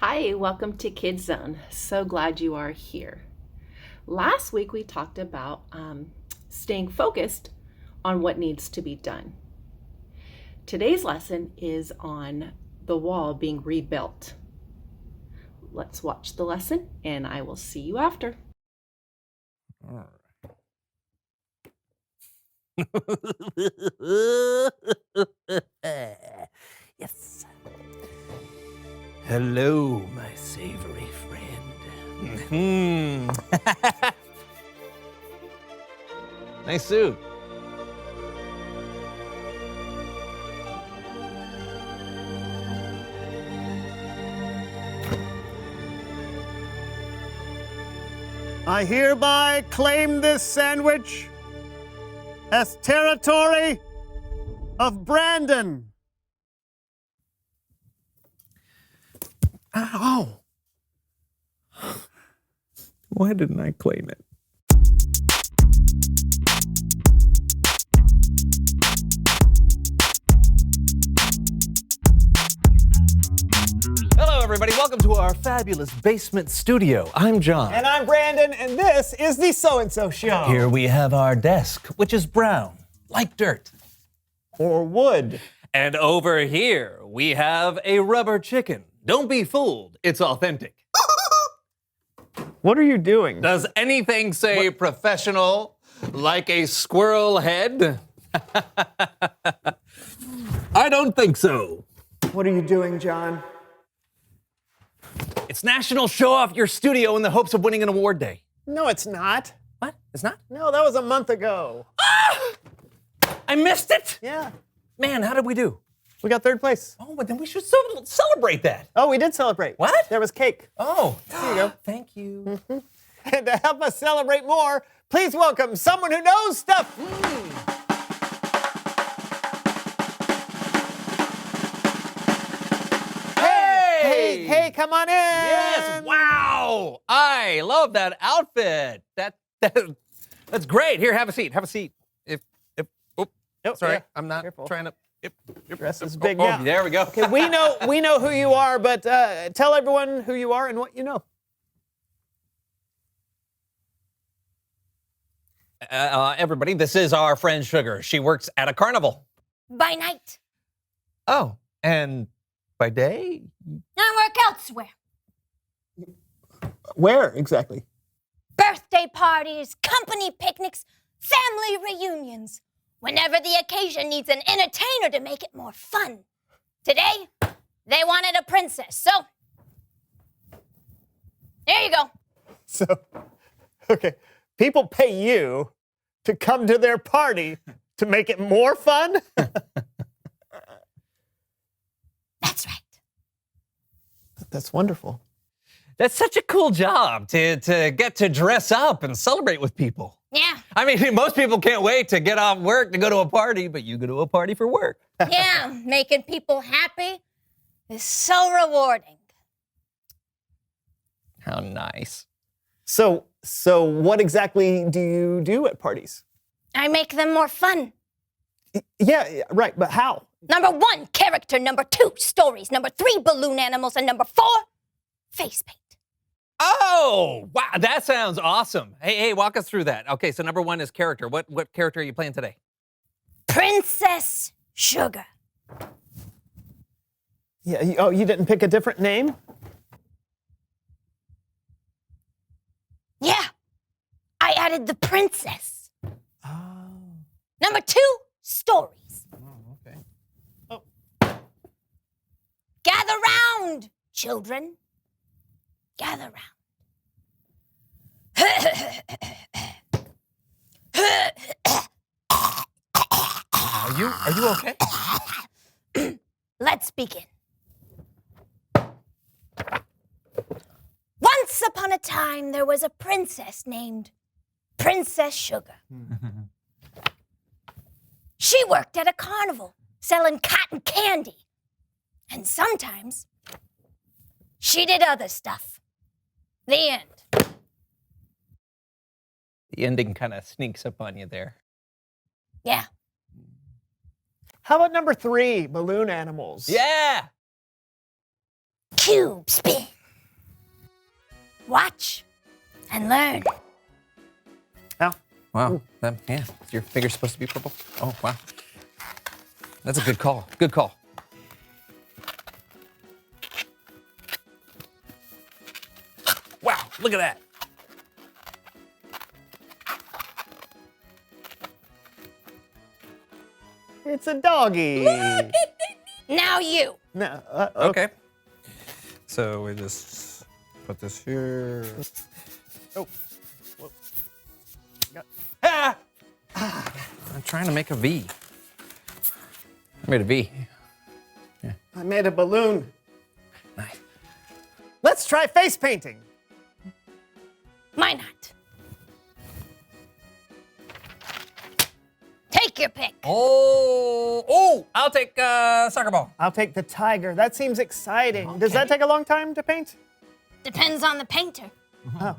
Hi, welcome to Kidzone. So glad you are here. Last week we talked about staying focused on what needs to be done. Today's lesson is on the wall being rebuilt. Let's watch the lesson and I will see you after. All right. Yes. Hello, my savory friend. Nice suit. I hereby claim this sandwich as territory of Brandon. Ow! Why didn't I claim it? Hello, everybody. Welcome to our fabulous basement studio. I'm John. And I'm Brandon, and this is the So-and-So Show. Here we have our desk, which is brown, like dirt. Or wood. And over here, we have a rubber chicken. Don't be fooled, it's authentic. What are you doing? Does anything say professional like a squirrel head? I don't think so. What are you doing, John? It's National Show Off Your Studio in the hopes of winning an award day. No, it's not. What? It's not? No, that was a month ago. I missed it? Yeah. Man, how did we do? We got third place. Oh, but then we should celebrate that. Oh, we did celebrate. What? There was cake. Oh, Here you go. Thank you. And to help us celebrate more, please welcome someone who knows stuff. Hey, come on in. Yes, wow! I love that outfit. That's great. Here, have a seat. Have a seat. Oh, Sorry, yeah. I'm not Careful. trying to. Dress is big Oh, now. there we go. Okay, we know who you are, but tell everyone who you are and what you know. Everybody, this is our friend Sugar. She works at a carnival. By night, Oh, and by day? I work elsewhere. Where exactly? Birthday parties, company picnics, family reunions. Whenever the occasion needs an entertainer to make it more fun. Today, they wanted a princess, so there you go. So, okay, people pay you to come to their party to make it more fun? That's right. That's wonderful. That's such a cool job to get to dress up and celebrate with people. Yeah, I mean, most people can't wait to get off work to go to a party, but you go to a party for work. yeah, making people happy is so rewarding. How nice. So what exactly do you do at parties? I make them more fun. Yeah, right, but how? Number 1, character. Number 2, stories. Number 3, balloon animals. And number 4, face paint. Oh, wow, that sounds awesome. Hey, walk us through that. Okay, so number 1 is character. What character are you playing today? Princess Sugar. Yeah, you didn't pick a different name? Yeah, I added the princess. Oh. Number 2, stories. Oh, okay. Oh. Gather round, children. Gather round. Are you okay? Let's begin. Once upon a time, there was a princess named Princess Sugar. She worked at a carnival selling cotton candy. And sometimes she did other stuff. The end. The ending kind of sneaks up on you there. Yeah. How about number 3, balloon animals? Yeah. Cube spin. Watch and learn. Ow. Wow. Yeah. Your finger's supposed to be purple. Oh, wow. That's a good call. Good call. Wow. Look at that. It's a doggy. Now you. No, Okay. So we just put this here. Oh. Whoa. Ah! I'm trying to make a V. I made a V. I made a balloon. Nice. Let's try face painting. Why not? Take your pick. Oh, I'll take soccer ball. I'll take the tiger. That seems exciting. Does that take a long time to paint? Depends on the painter. Oh.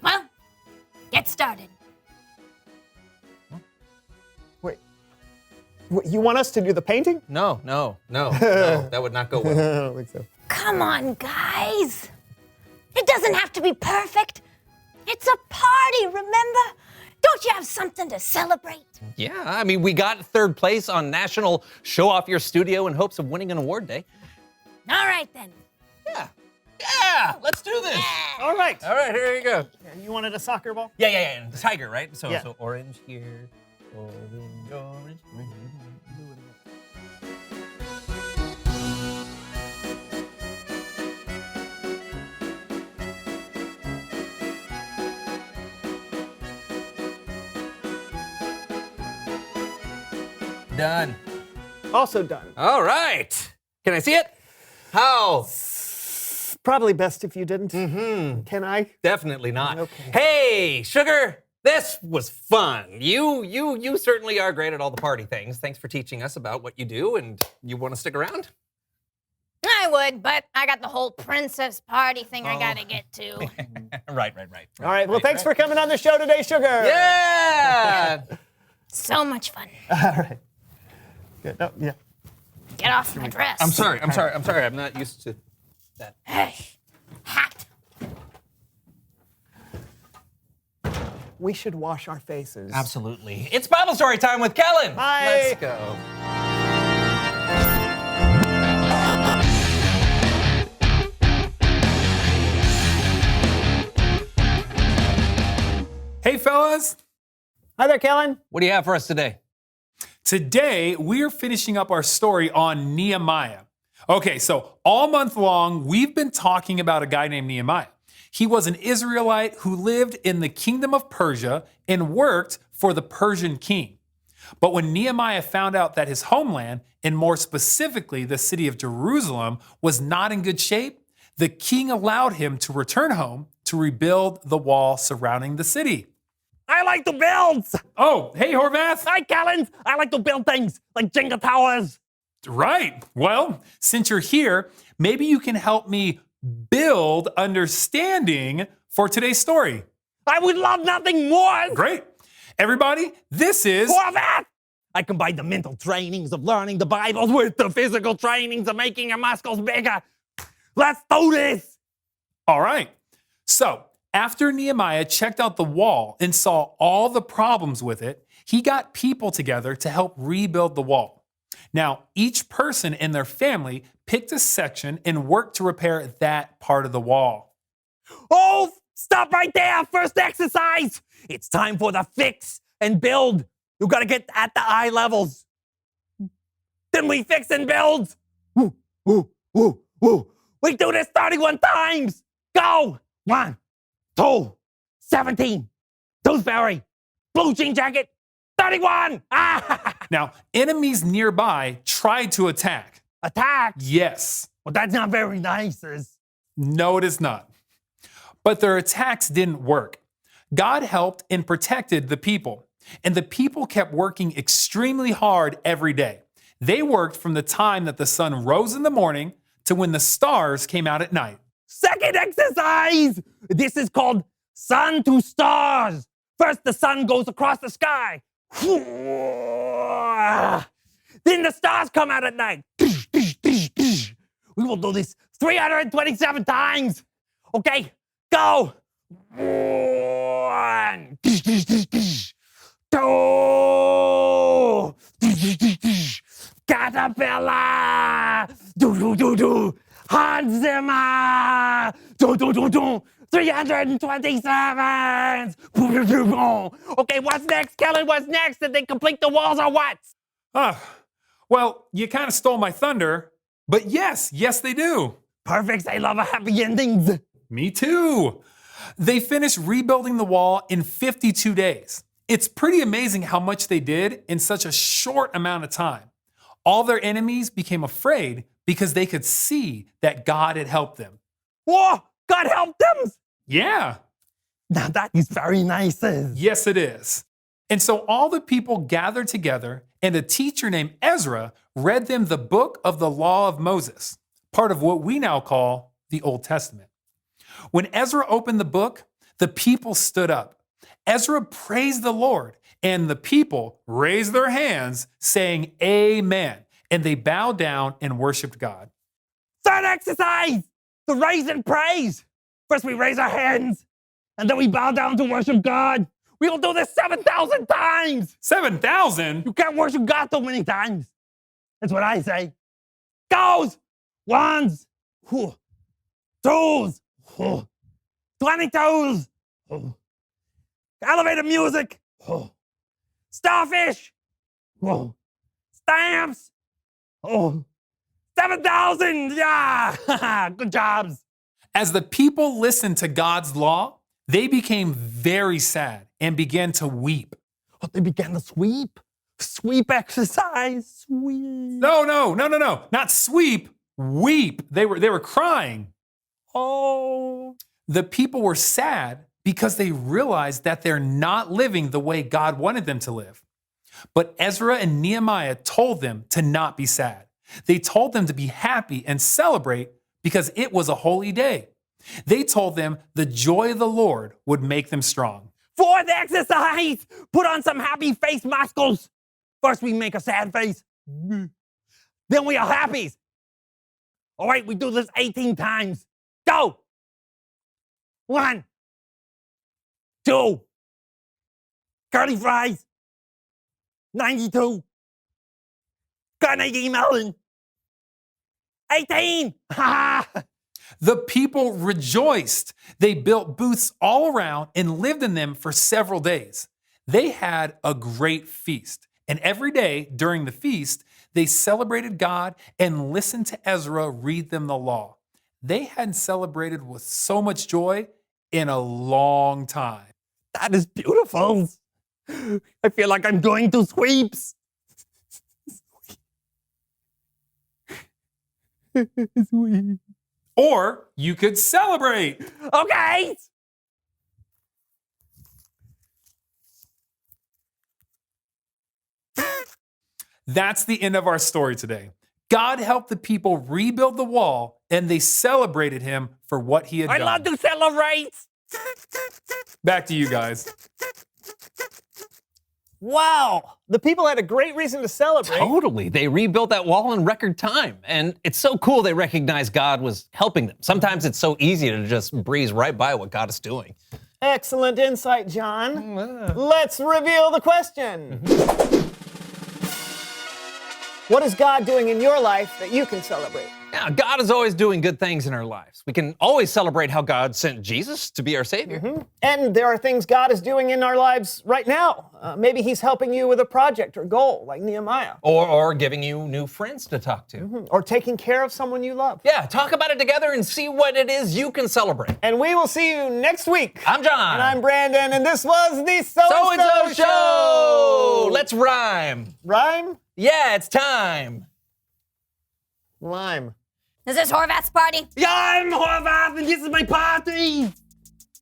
Well, get started. Wait. You want us to do the painting? No, that would not go I well. don't think so. Come on, guys. It doesn't have to be perfect. It's a party, remember? Don't you have something to celebrate? Yeah, I mean, we got third place on National Show Off Your Studio in hopes of winning an award day. All right, then. Yeah, let's do this. All right. All right, here you go. You wanted a soccer ball? Yeah, the tiger, right? So, Yeah. so orange here, orange. Done. Also done. All right. Can I see it? How? Probably best if you didn't. Mm-hmm. Can I? Definitely not. Okay. Hey, Sugar, this was fun. You certainly are great at all the party things. Thanks for teaching us about what you do, and you want to stick around? I would, but I got the whole princess party thing I gotta get to. Right. All right. Well, thanks for coming on the show today, Sugar. Yeah. So much fun. All right. Good. Oh, yeah. Get off my dress. I'm sorry. I'm not used to that. Hey, hat. We should wash our faces. Absolutely. It's Bible story time with Kellen. Hi. Let's go. Hey, fellas. Hi there, Kellen. What do you have for us today? Today, we're finishing up our story on Nehemiah. Okay, so all month long, we've been talking about a guy named Nehemiah. He was an Israelite who lived in the kingdom of Persia and worked for the Persian king. But when Nehemiah found out that his homeland, and more specifically the city of Jerusalem, was not in good shape, the king allowed him to return home to rebuild the wall surrounding the city. I like to build. Oh, hey, Horvath. Hi, Kellen. I like to build things like Jenga towers. Right. Well, since you're here, maybe you can help me build understanding for today's story. I would love nothing more. Great. Everybody, this is... For that, I combine the mental trainings of learning the Bible with the physical trainings of making your muscles bigger. Let's do this. All right. So, after Nehemiah checked out the wall and saw all the problems with it, he got people together to help rebuild the wall. Now, each person in their family picked a section and worked to repair that part of the wall. Oh, stop right there. First exercise. It's time for the fix and build. You gotta get at the eye levels. Then we fix and build. Woo, woo, woo, woo. We do this 31 times. Go. 1, 2, 17. Toothberry. Blue jean jacket. 31. Ah! Now, enemies nearby tried to attack. Attack. Yes. Well, that's not very nice. No, it is not. But their attacks didn't work. God helped and protected the people, and the people kept working extremely hard every day. They worked from the time that the sun rose in the morning to when the stars came out at night. Second exercise. This is called sun to stars. First, the sun goes across the sky. Then the stars come out at night. We will do this 327 times. Okay, go. 1, 2, caterpillar. Do. Hans Zimmer. Do. 327. Okay, what's next, Kellen? What's next? Did they complete the walls or what? Well, you kind of stole my thunder, but yes, they do. Perfect. I love a happy endings. Me too. They finished rebuilding the wall in 52 days. It's pretty amazing how much they did in such a short amount of time. All their enemies became afraid because they could see that God had helped them. Whoa, God help them. Yeah. Now that is very nice. Yes, it is. And so all the people gathered together, and a teacher named Ezra read them the book of the law of Moses, part of what we now call the Old Testament. When Ezra opened the book, the people stood up. Ezra praised the Lord, and the people raised their hands, saying, Amen. And they bowed down and worshiped God. Third exercise, the raise and praise. First we raise our hands, and then we bow down to worship God. We will do this 7,000 times. 7,000? You can't worship God so many times. That's what I say. Goes. 1s, 2s, 22s. Elevator music. Starfish. Stamps. 7,000. Yeah. Good jobs. As the people listened to God's law, they became very sad and began to weep. They began to sweep. Sweep exercise. Sweep. No. Not sweep, weep. They were crying. Oh. The people were sad because they realized that they're not living the way God wanted them to live. But Ezra and Nehemiah told them to not be sad. They told them to be happy and celebrate because it was a holy day. They told them the joy of the Lord would make them strong. Fourth exercise, put on some happy face muscles. First we make a sad face. Then we are happy. All right, we do this 18 times. Go. 1, 2, curly fries, 92, Carnegie Mellon, 18. The people rejoiced. They built booths all around and lived in them for several days. They had a great feast. And every day during the feast, they celebrated God and listened to Ezra read them the law. They hadn't celebrated with so much joy in a long time. That is beautiful. I feel like I'm going to sweeps. Sweep. Or you could celebrate. Okay. That's the end of our story today. God helped the people rebuild the wall, and they celebrated him for what he had I done. love to celebrate. Back to you guys. Wow. The people had a great reason to celebrate. Totally. They rebuilt that wall in record time. And it's so cool they recognized God was helping them. Sometimes it's so easy to just breeze right by what God is doing. Excellent insight, John. Let's reveal the question. What is God doing in your life that you can celebrate? Yeah, God is always doing good things in our lives. We can always celebrate how God sent Jesus to be our Savior. And there are things God is doing in our lives right now. Maybe he's helping you with a project or goal, like Nehemiah. Or giving you new friends to talk to. Or taking care of someone you love. Yeah, talk about it together and see what it is you can celebrate. And we will see you next week. I'm John. And I'm Brandon, and this was the So-and-so Show! Let's rhyme. Rhyme? Yeah, it's time. Lime. Is this Horvath's party? Yeah, I'm Horvath, and this is my party.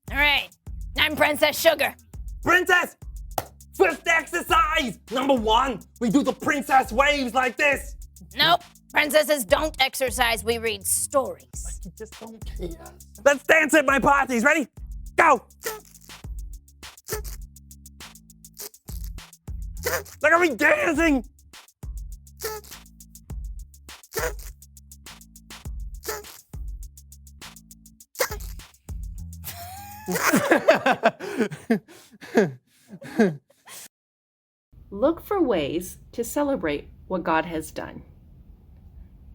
All right. I'm Princess Sugar. Princess, first exercise. Number 1, we do the princess waves like this. Nope. Princesses don't exercise. We read stories. You just don't care. Let's dance at my parties. Ready? Go. Look at me dancing. Look for ways to celebrate what God has done.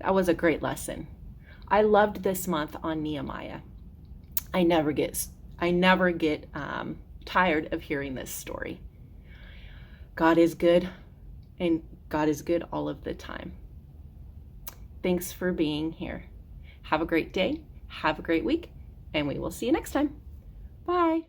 That was a great lesson. I loved this month on Nehemiah. I never get tired of hearing this story. God is good, and God is good all of the time. Thanks for being here. Have a great day, have a great week, and we will see you next time. Bye.